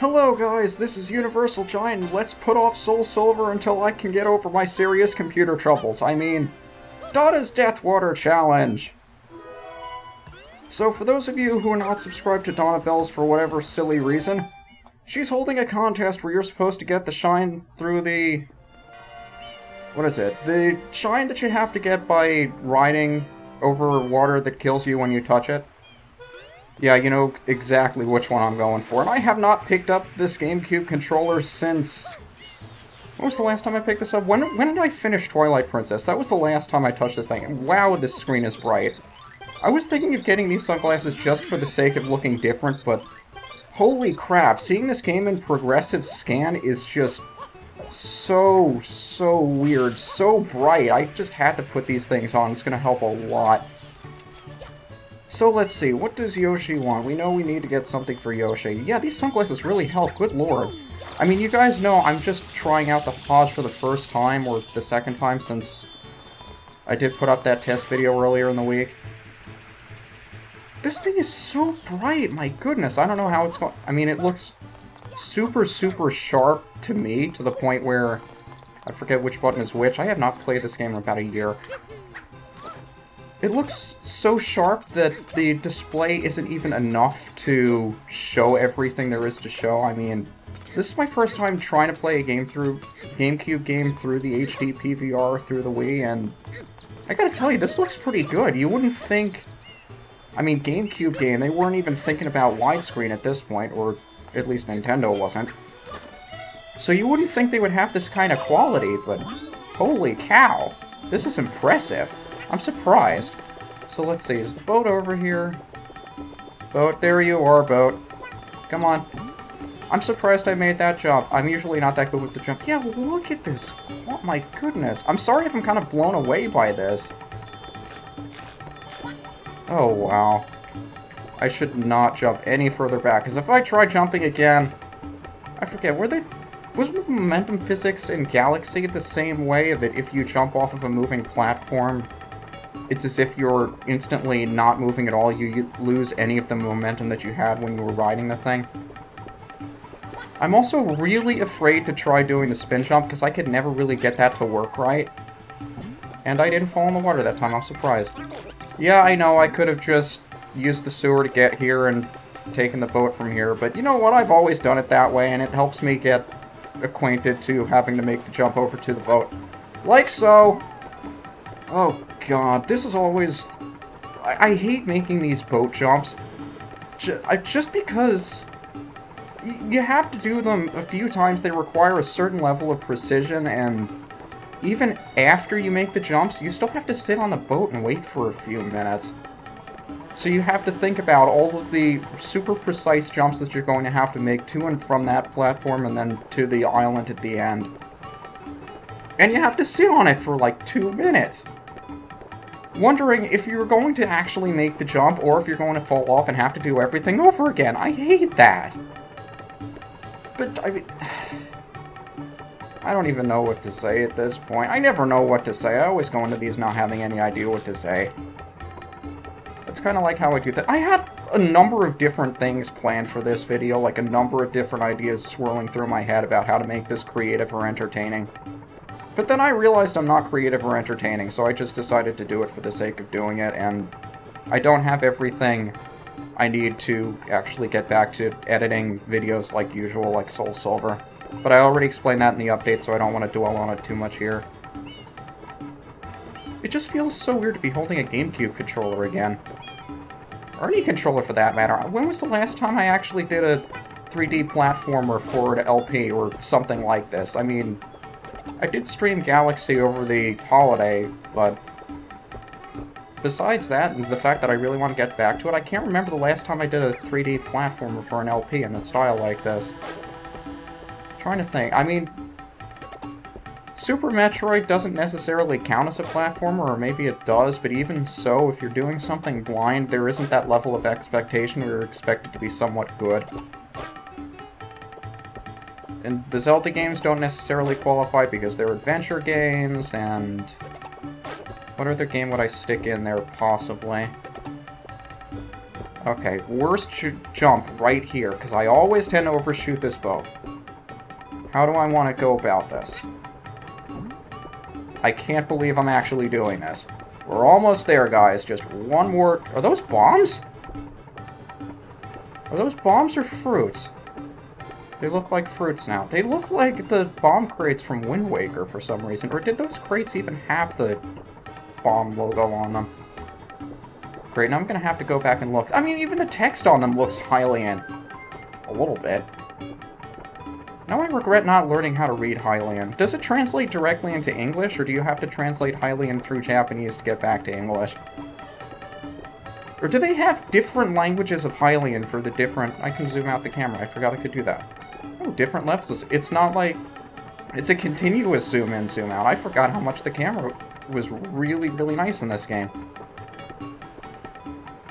Hello guys, this is UniversalGiant. Let's put off Soul Silver until I can get over my serious computer troubles. I mean, Donna's Death Water Challenge! So for those of you who are not subscribed to Donnabellz for whatever silly reason, she's holding a contest where you're supposed to get the shine through the... What is it? The shine that you have to get by riding over water that kills you when you touch it. Yeah, you know exactly which one I'm going for. And I have not picked up this GameCube controller since... When was the last time I picked this up? When did I finish Twilight Princess? That was the last time I touched this thing. Wow, this screen is bright. I was thinking of getting these sunglasses just for the sake of looking different, but... Holy crap, seeing this game in progressive scan is just... so weird, so bright. I just had to put these things on. It's gonna help a lot. So let's see, what does Yoshi want? We know we need to get something for Yoshi. Yeah, these sunglasses really help, good lord. I mean, you guys know I'm just trying out the Hodge for the first time, or the second time, since I did put up that test video earlier in the week. This thing is so bright, my goodness, I don't know how it's going... I mean, it looks super sharp to me, to the point where... I forget which button is which. I have not played this game in about a year. It looks so sharp that the display isn't even enough to show everything there is to show. I mean, this is my first time trying to play a GameCube game through the HD PVR through the Wii, and I gotta tell you, this looks pretty good. You wouldn't think... I mean, GameCube game, they weren't even thinking about widescreen at this point, or at least Nintendo wasn't. So you wouldn't think they would have this kind of quality, but holy cow, this is impressive. I'm surprised. So let's see, is the boat over here? Boat, there you are, boat. Come on. I'm surprised I made that jump. I'm usually not that good with the jump. Yeah, look at this. Oh my goodness. I'm sorry if I'm kind of blown away by this. Oh wow. I should not jump any further back, because if I try jumping again... I forget, wasn't momentum physics in Galaxy the same way, that if you jump off of a moving platform, it's as if you're instantly not moving at all, you lose any of the momentum that you had when you were riding the thing? I'm also really afraid to try doing the spin jump, because I could never really get that to work right. And I didn't fall in the water that time, I'm surprised. Yeah, I know, I could have just used the sewer to get here and taken the boat from here, but you know what, I've always done it that way, and it helps me get acquainted to having to make the jump over to the boat. Like so! Oh god, this is always... I hate making these boat jumps. Just because... You have to do them a few times, they require a certain level of precision, and even after you make the jumps, you still have to sit on the boat and wait for a few minutes. So you have to think about all of the super precise jumps that you're going to have to make to and from that platform and then to the island at the end. And you have to sit on it for like 2 minutes. Wondering if you're going to actually make the jump or if you're going to fall off and have to do everything over again. I hate that. But, I mean... I don't even know what to say at this point. I never know what to say. I always go into these not having any idea what to say. It's kind of like how I do that. I had a number of different things planned for this video, like a number of different ideas swirling through my head about how to make this creative or entertaining. But then I realized I'm not creative or entertaining, so I just decided to do it for the sake of doing it, and I don't have everything I need to actually get back to editing videos like usual, like Soul Silver. But I already explained that in the update, so I don't want to dwell on it too much here. It just feels so weird to be holding a GameCube controller again. Or any controller for that matter. When was the last time I actually did a 3D platformer for an LP or something like this? I mean, I did stream Galaxy over the holiday, but besides that, and the fact that I really want to get back to it, I can't remember the last time I did a 3D platformer for an LP in a style like this. Trying to think. I mean, Super Metroid doesn't necessarily count as a platformer, or maybe it does, but even so, if you're doing something blind, there isn't that level of expectation where you're expected to be somewhat good. And the Zelda games don't necessarily qualify because they're adventure games, and... What other game would I stick in there, possibly? Okay, worst jump right here, because I always tend to overshoot this boat. How do I want to go about this? I can't believe I'm actually doing this. We're almost there, guys. Just one more... Are those bombs? Are those bombs or fruits? They look like fruits now. They look like the bomb crates from Wind Waker for some reason. Or did those crates even have the bomb logo on them? Great, now I'm gonna have to go back and look. I mean, even the text on them looks Hylian. A little bit. Now I regret not learning how to read Hylian. Does it translate directly into English, or do you have to translate Hylian through Japanese to get back to English? Or do they have different languages of Hylian for the different... I can zoom out the camera, I forgot I could do that. Oh, different levels. It's not like... It's a continuous zoom in, zoom out. I forgot how much the camera was really, really nice in this game.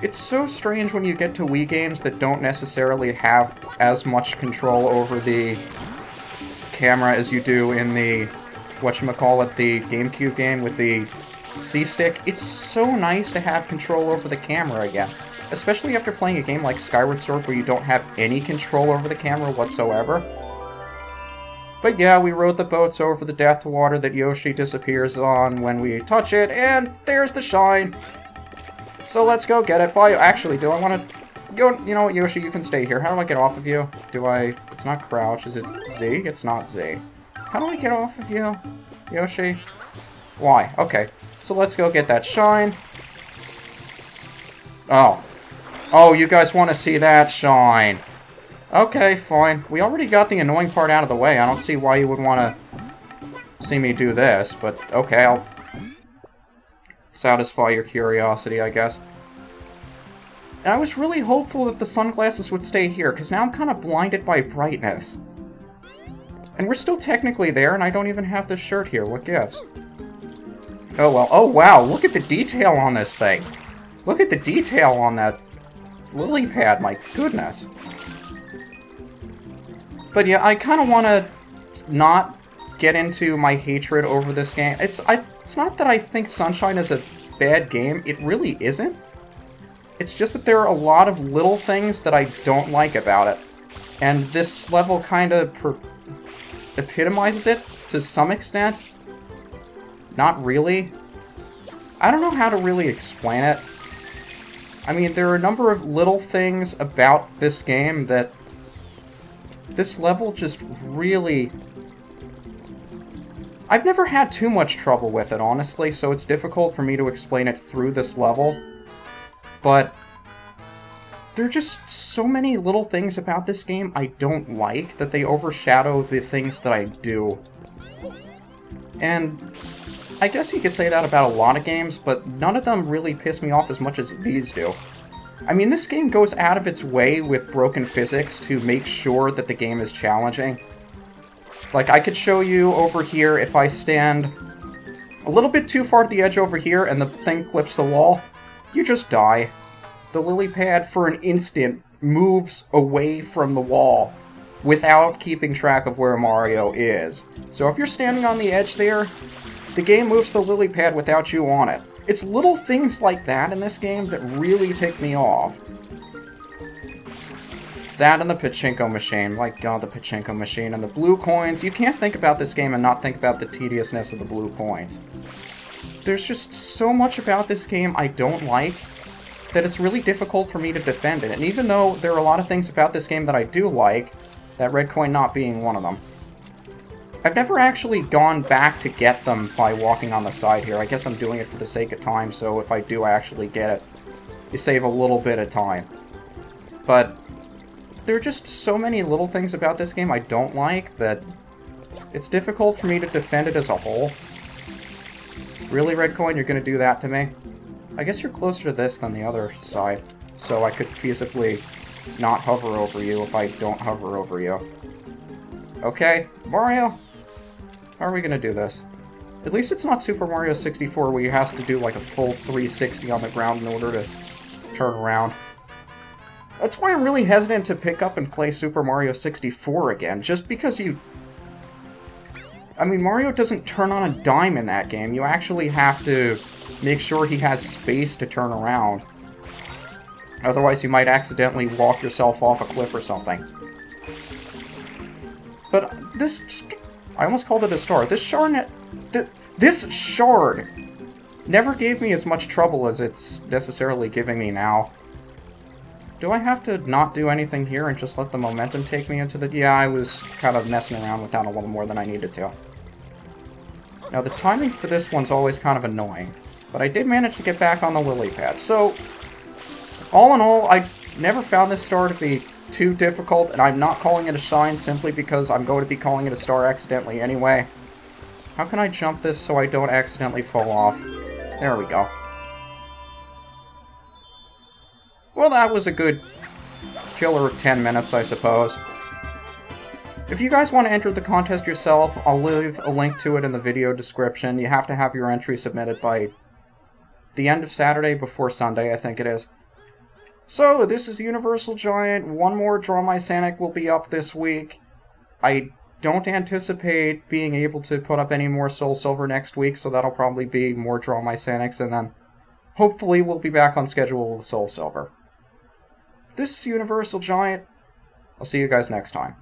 It's so strange when you get to Wii games that don't necessarily have as much control over the camera as you do in the, whatchamacallit, the GameCube game with the C-Stick. It's so nice to have control over the camera again. Especially after playing a game like Skyward Sword where you don't have any control over the camera whatsoever. But yeah, we rode the boats over the Death Water that Yoshi disappears on when we touch it, and there's the shine! So let's go get it. Bye. Actually, do I want to... You know what, Yoshi, you can stay here. How do I get off of you? Do I... It's not crouch. Is it Z? It's not Z. How do I get off of you, Yoshi? Why? Okay. So let's go get that shine. Oh. Oh, you guys want to see that shine. Okay, fine. We already got the annoying part out of the way. I don't see why you would want to see me do this, but okay, I'll... satisfy your curiosity, I guess. And I was really hopeful that the sunglasses would stay here, because now I'm kind of blinded by brightness. And we're still technically there, and I don't even have this shirt here. What gives? Oh, well. Oh, wow. Look at the detail on this thing. Look at the detail on that lily pad. My goodness. But yeah, I kind of want to not get into my hatred over this game. It's not that I think Sunshine is a bad game. It really isn't. It's just that there are a lot of little things that I don't like about it. And this level kind of epitomizes it to some extent. Not really. I don't know how to really explain it. I mean, there are a number of little things about this game that this level just really... I've never had too much trouble with it, honestly, so it's difficult for me to explain it through this level. But there are just so many little things about this game I don't like that they overshadow the things that I do. And I guess you could say that about a lot of games, but none of them really piss me off as much as these do. I mean, this game goes out of its way with broken physics to make sure that the game is challenging. Like, I could show you over here if I stand a little bit too far to the edge over here and the thing clips the wall, you just die. The lily pad, for an instant, moves away from the wall without keeping track of where Mario is. So if you're standing on the edge there, the game moves the lily pad without you on it. It's little things like that in this game that really tick me off. That and the pachinko machine. My god, the pachinko machine. And the blue coins. You can't think about this game and not think about the tediousness of the blue coins. There's just so much about this game I don't like that it's really difficult for me to defend it. And even though there are a lot of things about this game that I do like, that red coin not being one of them, I've never actually gone back to get them by walking on the side here. I guess I'm doing it for the sake of time, so if I do actually get it, you save a little bit of time. But there are just so many little things about this game I don't like that it's difficult for me to defend it as a whole. Really, red coin, you're gonna do that to me? I guess you're closer to this than the other side, so I could feasibly not hover over you if I don't hover over you. Okay, Mario? How are we gonna do this? At least it's not Super Mario 64 where you have to do like a full 360 on the ground in order to turn around. That's why I'm really hesitant to pick up and play Super Mario 64 again, just because you... I mean, Mario doesn't turn on a dime in that game. You actually have to make sure he has space to turn around. Otherwise, you might accidentally walk yourself off a cliff or something. But this... I almost called it a star. This shard... This shard never gave me as much trouble as it's necessarily giving me now. Do I have to not do anything here and just let the momentum take me into the... Yeah, I was kind of messing around with that a little more than I needed to. Now, the timing for this one's always kind of annoying. But I did manage to get back on the lily pad. So, all in all, I never found this star to be too difficult, and I'm not calling it a shine simply because I'm going to be calling it a star accidentally anyway. How can I jump this so I don't accidentally fall off? There we go. Well, that was a good killer of 10 minutes, I suppose. If you guys want to enter the contest yourself, I'll leave a link to it in the video description. You have to have your entry submitted by the end of Saturday before Sunday, I think it is. So, this is UniversalGiant. One more Draw My Sanic will be up this week. I don't anticipate being able to put up any more Soul Silver next week, so that'll probably be more Draw My Sanics, and then hopefully we'll be back on schedule with Soul Silver. This is UniversalGiant. I'll see you guys next time.